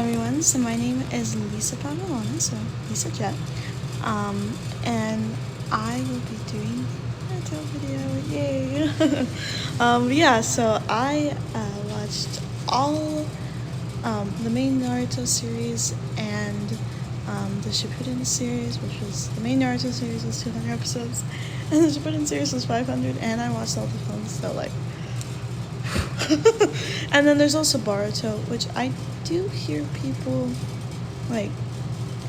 everyone. So my name is Lisa Pavolona, so Lisa Jet. And I will be doing a Naruto video. Yay! Yeah. So I watched all the main Naruto series and the Shippuden series, which was the main Naruto series was 200 episodes, and the Shippuden series was 500. And I watched all the films, so like and then there's also Boruto, which I do hear people like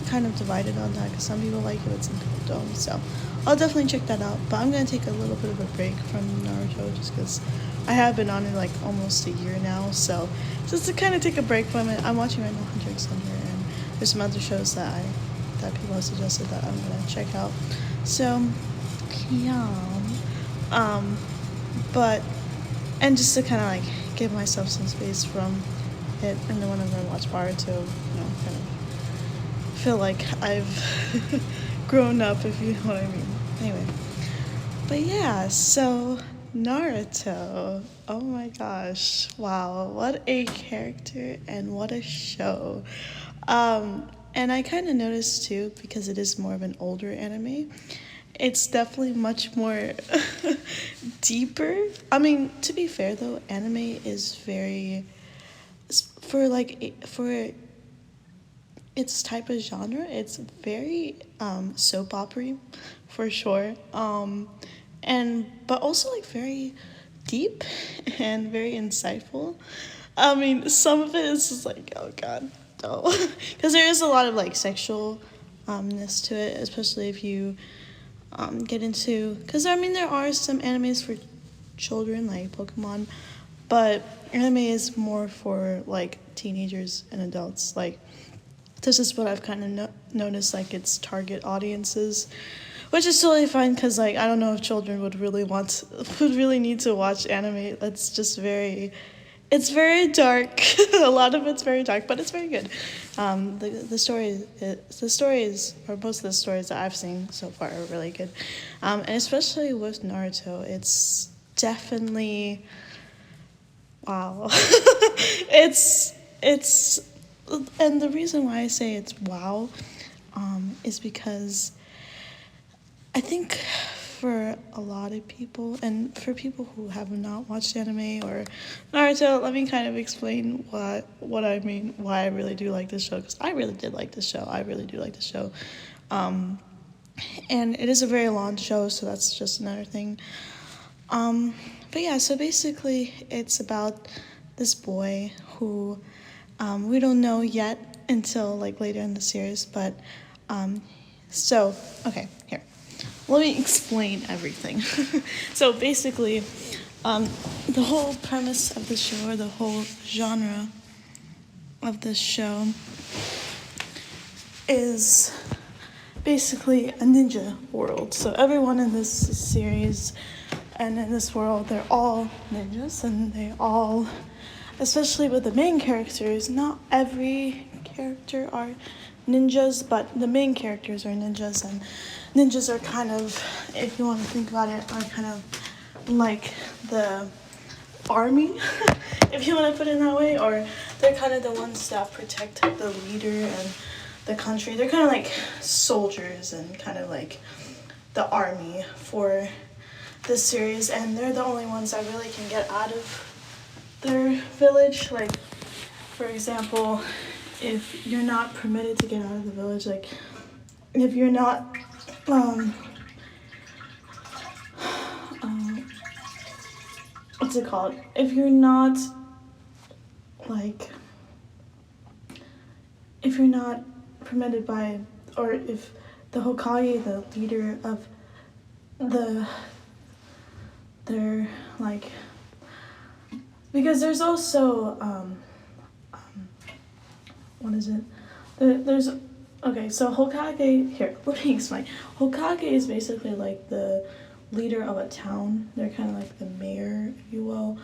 kind of divided on that because some people like it but some people don't. So I'll definitely check that out. But I'm gonna take a little bit of a break from Naruto just because I have been on it like almost a year now. So just to kind of take a break from it, I'm watching right now Hunter x Hunter, and there's some other shows that people have suggested that I'm gonna check out. So yeah, um, but and just to kind of like give myself some space from it, and then when I'm gonna watch Naruto, kind of feel like I've grown up, if you know what I mean. Anyway, but yeah, so Naruto. Oh my gosh! Wow, what a character and what a show. And I kind of noticed too because it is more of an older anime. It's definitely much more deeper. I mean, to be fair though, anime is very for its type of genre. It's very soap opera, for sure. And but also like very deep and very insightful. I mean, some of it is just like, oh god, no, because there is a lot of like sexualness to it, especially if you get into. Because I mean, there are some animes for children like Pokemon, but anime is more for like teenagers and adults. Like this is what I've kind of noticed, like its target audiences, which is totally fine because like I don't know if children would really need to watch anime. That's just it's very dark. A lot of it's very dark, but it's very good. The stories, or most of the stories that I've seen so far, are really good, and especially with Naruto, it's definitely wow. It's and the reason why I say it's wow, is because I think for a lot of people, and for people who have not watched anime or Naruto, let me kind of explain what I mean, why I really do like this show, because I really did like this show. I really do like this show. Um, and it is a very long show, so that's just another thing. But yeah, so basically, it's about this boy who we don't know yet until like later in the series, but so okay, here. Let me explain everything. So basically, the whole premise of the show, or the whole genre of this show, is basically a ninja world. So everyone in this series and in this world, they're all ninjas, and they all, especially with the main characters, not every character are ninjas, but the main characters are ninjas, and ninjas are kind of, if you want to think about it, are kind of like the army, if you want to put it that way, or they're kind of the ones that protect the leader and the country. They're kind of like soldiers and kind of like the army for this series, and they're the only ones that really can get out of their village. Like, for example, if you're not permitted to get out of the village, like if you're not what's it called? If you're not like if you're not permitted by, or if the Hokage, the leader of they're like, because there's also what is it? There's okay, so Hokage, here, let me explain. Hokage is basically like the leader of a town. They're kind of like the mayor, if you will,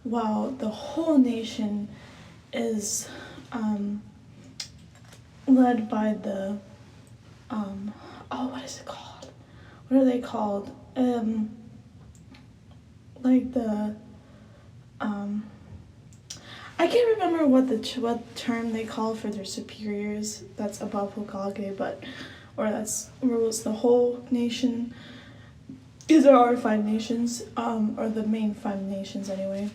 while the whole nation is led by the what is it called? What are they called? Like the I can't remember what term they call for their superiors that's above Hokage, but or that's rules the whole nation. Because there are 5 nations, or the main 5 nations anyway,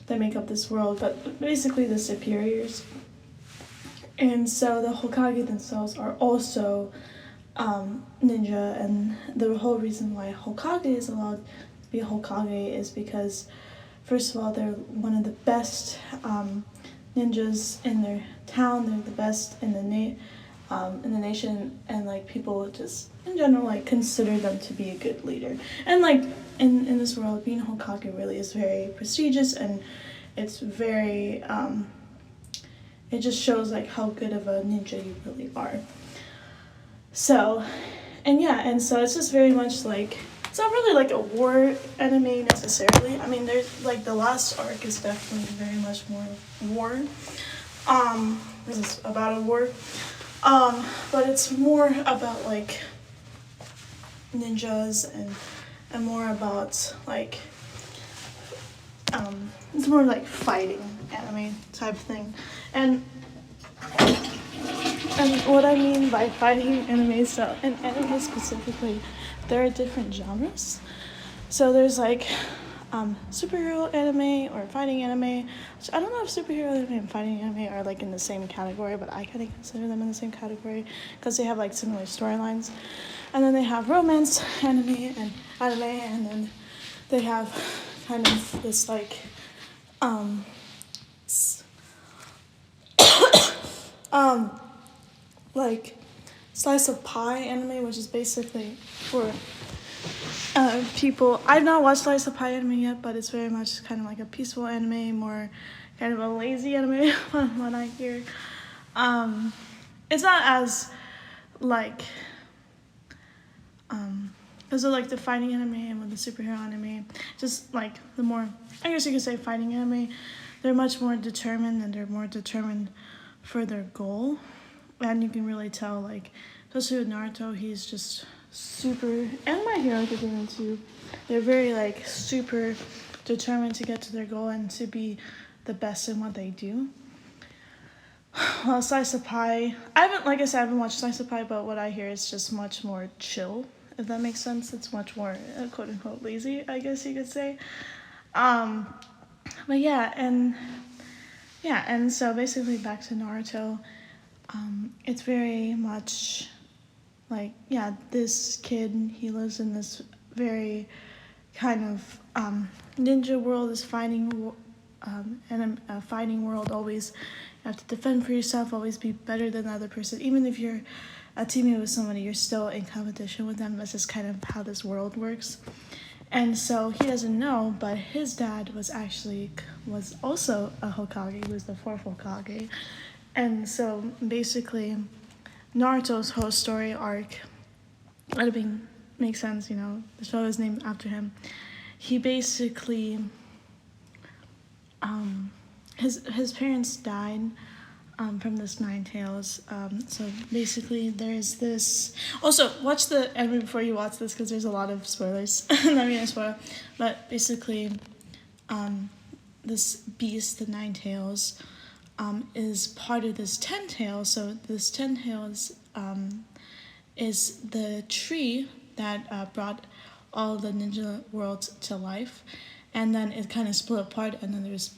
that make up this world, but basically the superiors. And so the Hokage themselves are also ninja, and the whole reason why Hokage is allowed to be a Hokage is because, first of all, they're one of the best ninjas in their town. They're the best in the nation, and like people just in general like consider them to be a good leader. And like in this world, being Hokage really is very prestigious, and it's very it just shows like how good of a ninja you really are. So, and yeah, and so it's just very much like, it's not really like a war anime necessarily. I mean, there's like the last arc is definitely very much more war. This is about a war. But it's more about like ninjas and more about like it's more like fighting anime type thing. And what I mean by fighting anime, so in anime specifically, there are different genres. So there's like superhero anime or fighting anime. Which I don't know if superhero anime and fighting anime are like in the same category, but I kind of consider them in the same category because they have like similar storylines. And then they have romance anime, and then they have kind of this like like slice of pie anime, which is basically for people. I've not watched slice of pie anime yet, but it's very much kind of like a peaceful anime, more kind of a lazy anime from what I hear. It's not as like because of like the fighting anime and with the superhero anime, just like the more, I guess you could say, fighting anime, they're much more determined, and they're more determined for their goal. And you can really tell, like, especially with Naruto, he's just super, and My Hero Academia too, they're very like super determined to get to their goal and to be the best in what they do. Well, Slice of Pie, I haven't watched Slice of Pie, but what I hear is just much more chill, if that makes sense. It's much more quote unquote lazy, I guess you could say. But and so basically back to Naruto, it's very much like, this kid, he lives in this very kind of ninja world, this fighting and a fighting world. Always you have to defend for yourself, always be better than the other person. Even if you're teaming with somebody, you're still in competition with them. That's just kind of how this world works. And so he doesn't know, but his dad was also a Hokage. He was the 4th Hokage. And so basically Naruto's whole story arc, makes sense, the show is named after him. He basically his parents died from this 9 tails. So basically there's this. Also, watch the anime before you watch this because there's a lot of spoilers. Not gonna spoil, but basically this beast, the 9 tails, is part of this 10 tails. So this 10 tails is the tree that brought all the ninja worlds to life, and then it kind of split apart, and then there's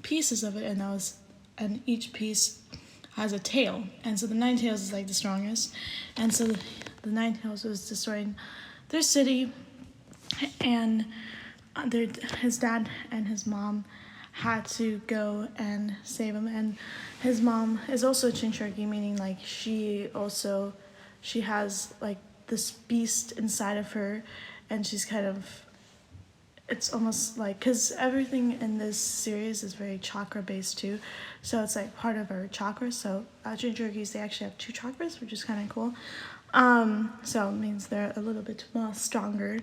pieces of it, and each piece has a tail, and so the 9 tails is like the strongest, and so the 9 tails was destroying their city, and his dad and his mom had to go and save him. And his mom is also a Chinchuriki, meaning like she has like this beast inside of her, and she's kind of, it's almost like, because everything in this series is very chakra based too, so it's like part of her chakras. So Jinchurikis, they actually have 2 chakras, which is kind of cool. So it means they're a little bit more stronger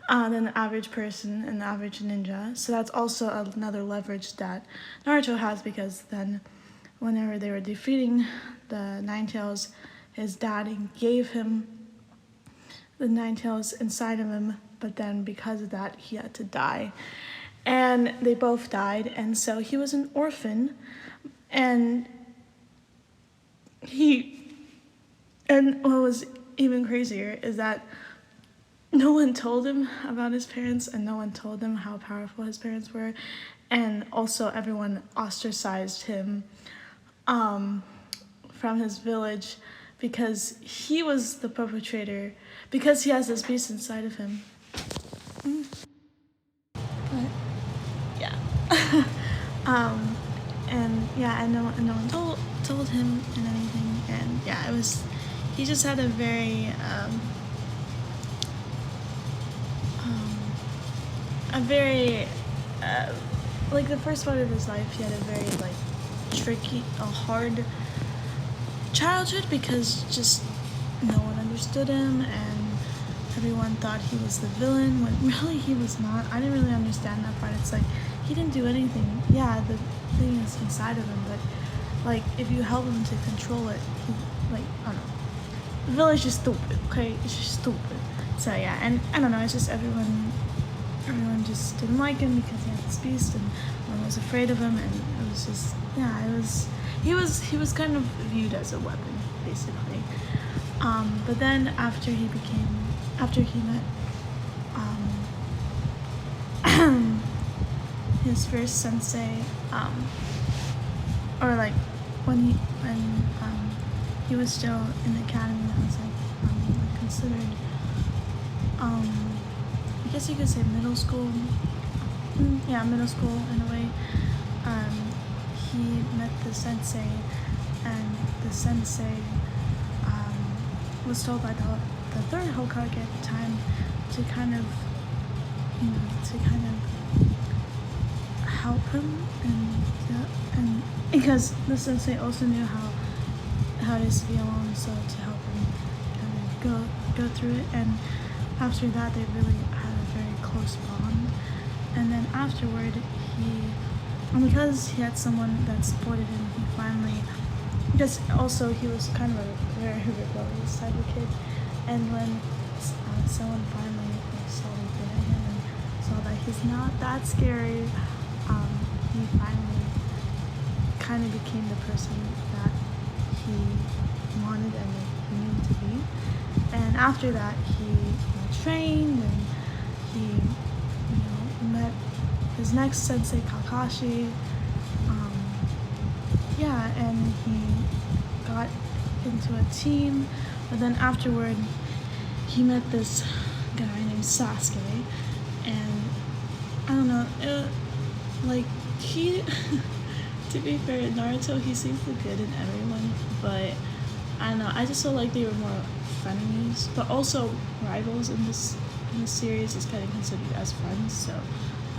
than the average person and the average ninja. So that's also another leverage that Naruto has, because then whenever they were defeating the 9 tails, his dad gave him the 9 tails inside of him, but then because of that he had to die. and they both died, and so he was an orphan, and what was even crazier is that no one told him about his parents, and no one told him how powerful his parents were, and also everyone ostracized him from his village because he was the perpetrator, because he has this beast inside of him. But yeah. And no one told him and anything, and yeah, he just had a very like the first part of his life, he had a very hard childhood because just no one understood him, and everyone thought he was the villain when really he was not. I didn't really understand that part. It's like he didn't do anything. Yeah, the thing is inside of him, but like if you help him to control it, I don't know. The villain's just stupid. Okay, it's just stupid. So yeah, and I don't know. It's just everyone just didn't like him because he had this beast, and everyone was afraid of him, and it was just he was kind of viewed as a weapon basically. But then after he met his first sensei, or like when he was still in the academy, that was like considered I guess you could say middle school. Yeah, middle school in a way. He met the sensei, and the sensei was told by the third Hokage at the time to kind of help him, and because the sensei also knew how it is to be alone, so to help him kind of go through it. And after that, they really had a very close bond. And then afterward, because he had someone that supported him, he finally, because also he was kind of a very rebellious type of kid, and when someone finally saw the good in him and saw that he's not that scary, he finally kind of became the person that he wanted and he needed to be. And after that, he trained, and he met his next sensei, Kakashi. And he got into a team, but then afterward he met this guy named Sasuke, and I don't know, to be fair, in Naruto, he seems the good in everyone, but I don't know, I just feel like they were more frenemies, but also rivals in this series is kind of considered as friends, so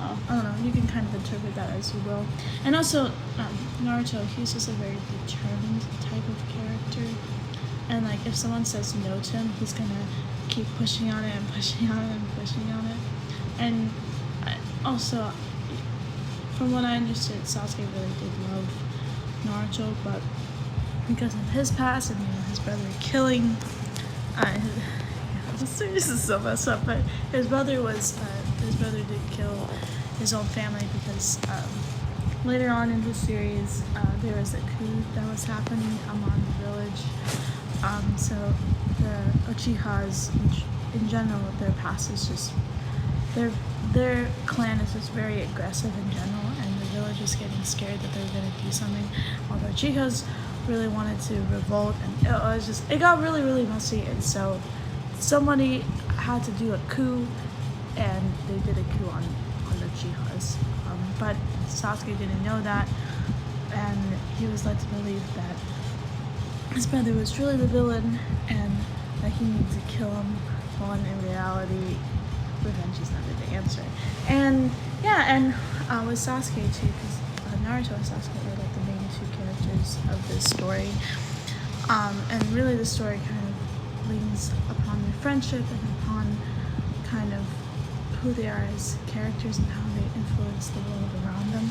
I don't know, you can kind of interpret that as you will. And also, Naruto, he's just a very determined type of character, and like if someone says no to him, he's gonna keep pushing on it and pushing on it and pushing on it. And also, from what I understood, Sasuke really did love Naruto, but because of his past and his brother killing, this is so messed up, but his brother did kill his own family because later on in the series there was a coup that was happening among the village. So the Uchihas, in general, their past is just their clan is just very aggressive in general, and the village is getting scared that they're gonna do something. While the Uchihas really wanted to revolt, and it got really, really messy, and so somebody had to do a coup, and they did a coup on the Uchihas. But Sasuke didn't know that, and he was led to believe that his brother was really the villain and that he needed to kill him, when in reality, revenge is never the answer. And with Sasuke too, because Naruto and Sasuke are like the main two characters of this story. And really the story kind of leans upon their friendship and upon kind of who they are as characters and how they influence the world around them.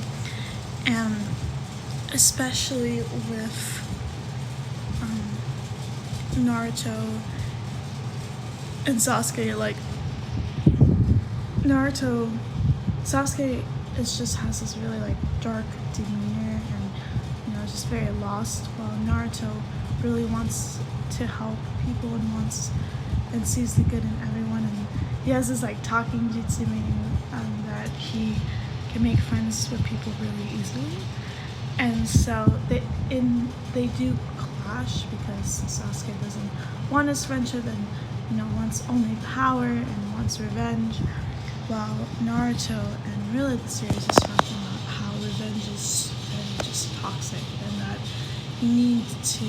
And especially with Naruto and Sasuke, like Sasuke it just has this really like dark demeanor and just very lost. While Naruto really wants to help people and wants and sees the good in everyone, and he has this like talking jutsu meaning that he can make friends with people really easily. And so they do clash because Sasuke doesn't want his friendship and wants only power and wants revenge, while Naruto and really the series is talking about how revenge is very just toxic and that you need to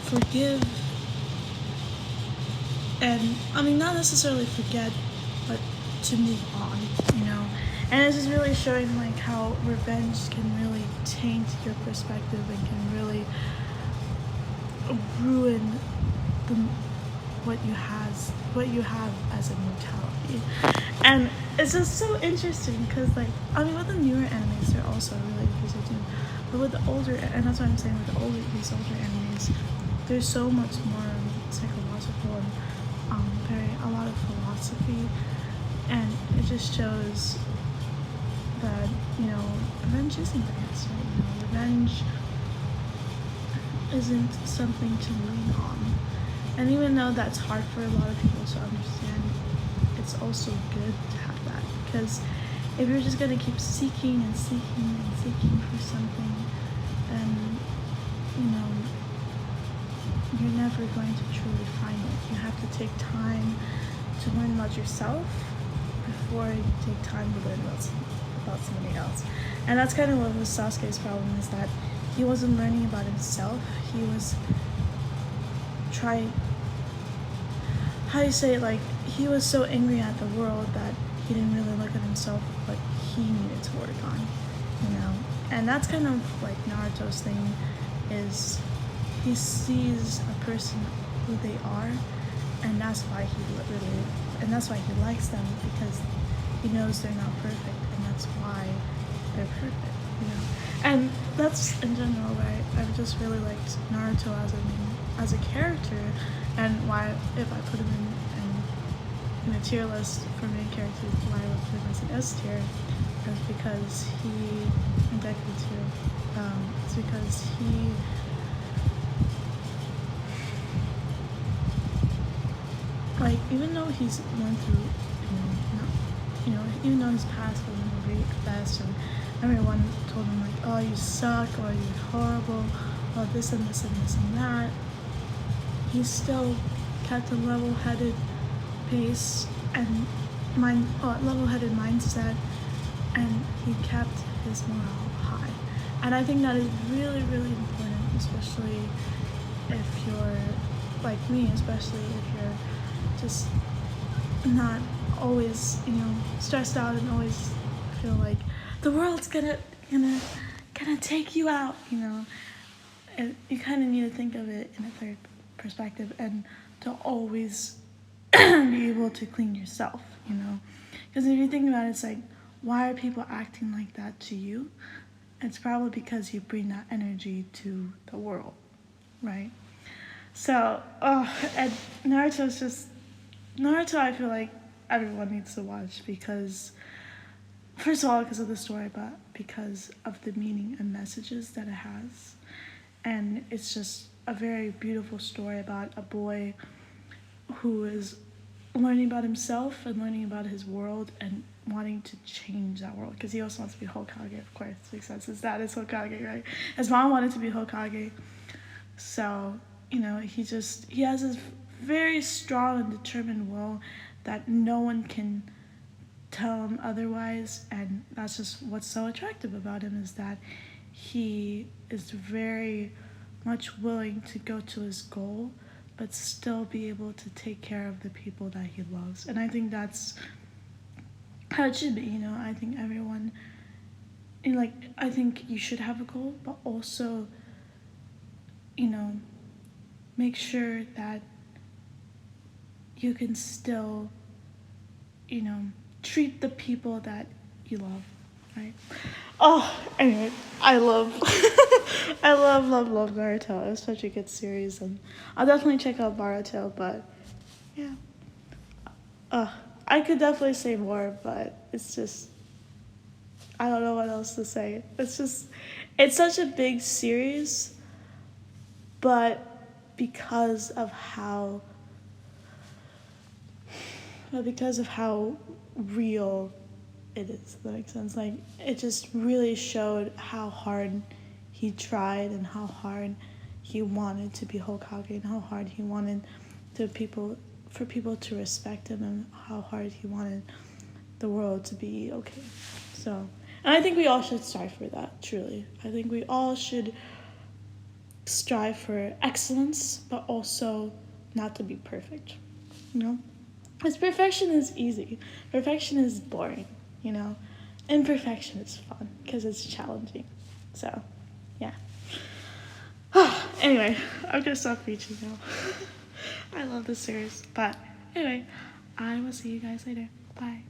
forgive and not necessarily forget, but to move on. And it's just really showing like how revenge can really taint your perspective and can really ruin the what you have as a mortality. And it's just so interesting because with the newer animes they're also really easy too, but with the older, and that's what I'm saying, with these older animes there's so much more psychological and a lot of philosophy, and it just shows that revenge isn't the answer. Revenge isn't something to lean on. And even though that's hard for a lot of people to understand, it's also good to have that. Because if you're just going to keep seeking and seeking and seeking for something, then, you're never going to truly find it. You have to take time to learn about yourself before you take time to learn about somebody else. And that's kind of what was Sasuke's problem, is that he wasn't learning about himself. He was trying, he was so angry at the world that he didn't really look at himself, but he needed to work on, And that's kind of like Naruto's thing, is he sees a person who they are, and that's why he likes them, because he knows they're not perfect, and that's why they're perfect, And that's in general why I've just really liked Naruto as a character, and why if I put him in a tier list for main characters, why I would put him as an S tier, is because in Deku too, it's because he even though he's went through, even though his past wasn't great best, and everyone told him oh, you suck, or you're horrible, or this and this and this and that, he still kept a level-headed pace and level-headed mindset, and he kept his morale high. And I think that is really, really important, especially if you're like me, especially if you're just not always, stressed out and always feel like the world's gonna take you out, And you kind of need to think of it in a third perspective, and to always be able to clean yourself, Because if you think about it, it's like, why are people acting like that to you? It's probably because you bring that energy to the world, right? So, and Naruto, I feel like everyone needs to watch, because, first of all, because of the story, but because of the meaning and messages that it has. And it's just a very beautiful story about a boy who is learning about himself and learning about his world and wanting to change that world, because he also wants to be Hokage, of course, because his dad is Hokage, right? His mom wanted to be Hokage. So, he has this very strong and determined will that no one can tell him otherwise, and that's just what's so attractive about him, is that he is very much willing to go to his goal, but still be able to take care of the people that he loves. And I think that's how it should be, I think everyone, I think you should have a goal, but also, make sure that you can still, treat the people that you love, right? Oh, anyway, I love Naruto. It was such a good series, and I'll definitely check out Boruto, but yeah. I could definitely say more, but it's just, I don't know what else to say. It's such a big series, but because of how real it is, if that makes sense. Like, it just really showed how hard he tried and how hard he wanted to be Hokage and how hard he wanted for people to respect him and how hard he wanted the world to be okay. So, and I think we all should strive for that, truly. I think we all should strive for excellence, but also not to be perfect, you know? Because perfection is easy. Perfection is boring, you know? Imperfection is fun because it's challenging. So, yeah. Anyway, I'm gonna stop preaching now. I love this series. But anyway, I will see you guys later. Bye.